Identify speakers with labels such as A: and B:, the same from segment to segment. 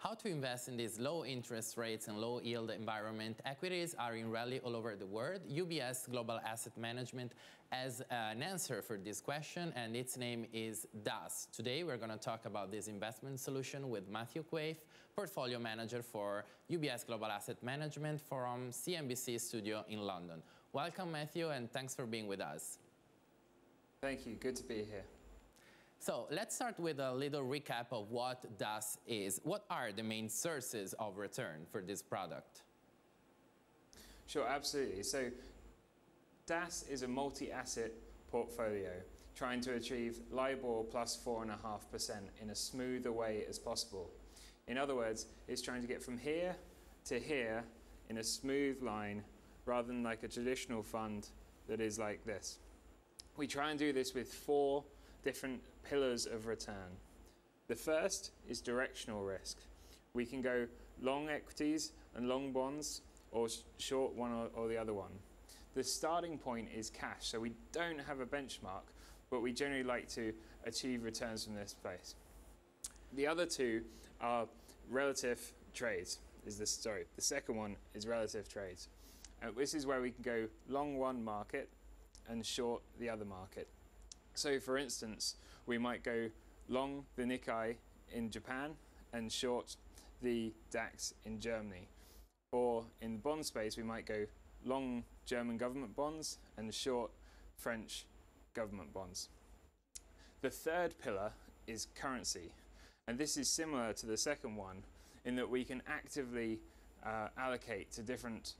A: How to invest in these low interest rates and low yield environment? Equities are in rally all over the world. UBS Global Asset Management has an answer for this question, and its name is DAS. Today we're going to talk about this investment solution with Matthew Quaife, portfolio manager for UBS Global Asset Management from CNBC studio in London. Welcome, Matthew, and thanks for being with us.
B: Thank you. Good to be here.
A: So let's start with a little recap of what DAS is. What are the main sources of return for this product?
B: Sure, absolutely. So DAS is a multi-asset portfolio trying to achieve LIBOR plus 4.5% in as smooth a way as possible. In other words, it's trying to get from here to here in a smooth line rather than like a traditional fund that is like this. We try and do this with four different pillars of return. The first is directional risk. We can go long equities and long bonds or short one or the other one. The starting point is cash, so we don't have a benchmark, but we generally like to achieve returns from this place. The other two are relative trades. The second one is relative trades. This is where we can go long one market and short the other market. So for instance, we might go long the Nikkei in Japan and short the DAX in Germany. Or in the bond space, we might go long German government bonds and short French government bonds. The third pillar is currency. And this is similar to the second one in that we can actively allocate to different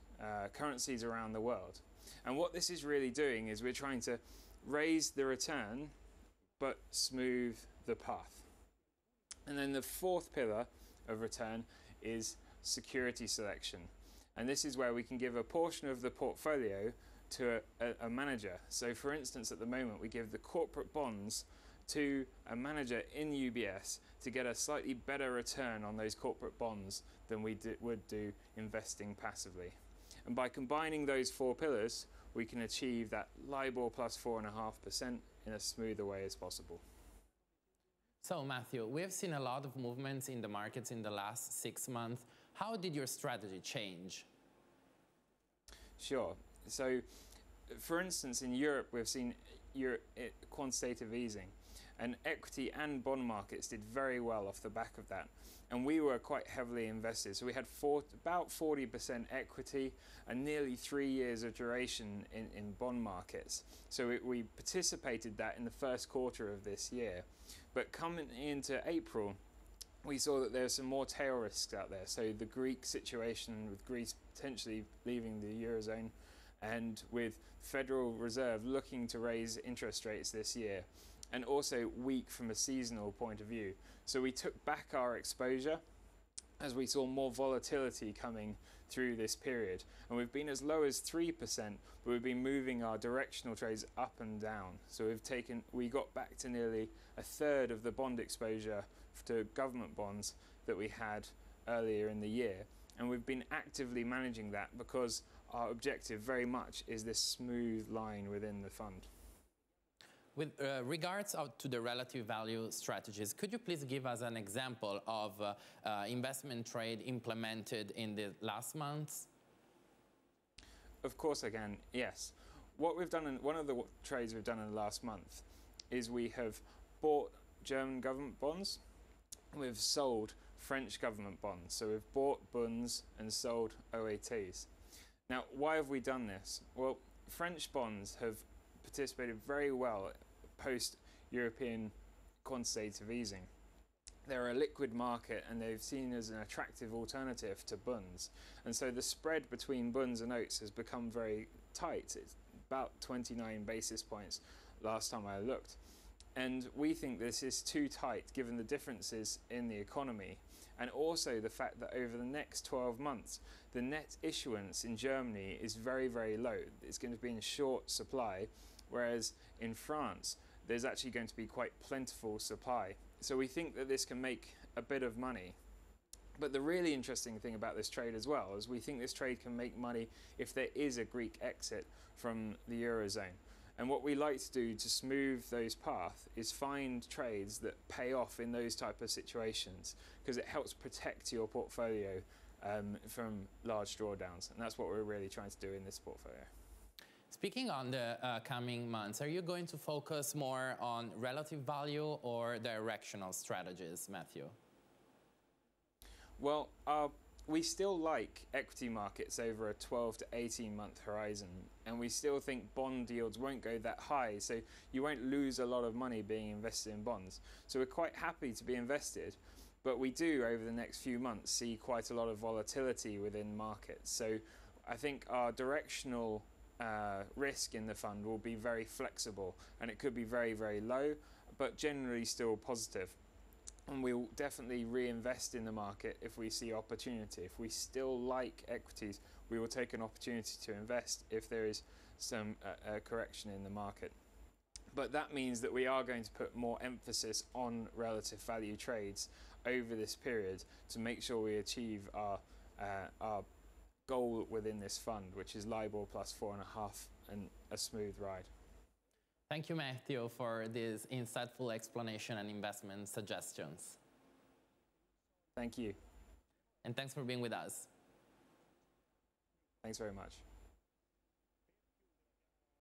B: currencies around the world. And what this is really doing is we're trying to raise the return but smooth the path. And then the fourth pillar of return is security selection. And this is where we can give a portion of the portfolio to a manager. So for instance, at the moment, we give the corporate bonds to a manager in UBS to get a slightly better return on those corporate bonds than we would do investing passively. And by combining those four pillars, we can achieve that LIBOR plus 4.5% in as smooth a way as possible.
A: So Matthew, we have seen a lot of movements in the markets in the last 6 months. How did your strategy change?
B: Sure. So for instance, in Europe, we've seen quantitative easing, and equity and bond markets did very well off the back of that. And we were quite heavily invested. So we had about 40% equity and nearly 3 years of duration in bond markets. So we participated that in the first quarter of this year. But coming into April, we saw that there's some more tail risks out there. So the Greek situation, with Greece potentially leaving the Eurozone, and with Federal Reserve looking to raise interest rates this year, and also weak from a seasonal point of view. So we took back our exposure as we saw more volatility coming through this period. And we've been as low as 3%, but we've been moving our directional trades up and down. So we got back to nearly a third of the bond exposure to government bonds that we had earlier in the year. And we've been actively managing that because our objective very much is this smooth line within the fund.
A: With regards to the relative value strategies, could you please give us an example of investment trade implemented in the last months?
B: Of course I can, yes. What we've done, one of the trades we've done in the last month is we have bought German government bonds, we've sold French government bonds. So we've bought bunds and sold OATs. Now, why have we done this? Well, French bonds have participated very well post-European quantitative easing. They're a liquid market and they've seen as an attractive alternative to bunds. And so the spread between bunds and oats has become very tight. It's about 29 basis points last time I looked. And we think this is too tight given the differences in the economy, and also the fact that over the next 12 months, the net issuance in Germany is very, very low. It's going to be in short supply, whereas in France, there's actually going to be quite plentiful supply. So we think that this can make a bit of money. But the really interesting thing about this trade as well is we think this trade can make money if there is a Greek exit from the Eurozone. And what we like to do to smooth those paths is find trades that pay off in those type of situations, because it helps protect your portfolio from large drawdowns. And that's what we're really trying to do in this portfolio.
A: Speaking on the coming months, are you going to focus more on relative value or directional strategies, Matthew?
B: Well, we still like equity markets over a 12 to 18 month horizon, and we still think bond yields won't go that high, so you won't lose a lot of money being invested in bonds. So we're quite happy to be invested, but we do over the next few months see quite a lot of volatility within markets. So I think our directional risk in the fund will be very flexible, and it could be very, very low, but generally still positive. And we'll definitely reinvest in the market if we see opportunity. If we still like equities, we will take an opportunity to invest if there is some correction in the market. But that means that we are going to put more emphasis on relative value trades over this period to make sure we achieve our goal within this fund, which is LIBOR plus 4.5 and a smooth ride.
A: Thank you, Matthew, for this insightful explanation and investment suggestions.
B: Thank you.
A: And thanks for being with us.
B: Thanks very much.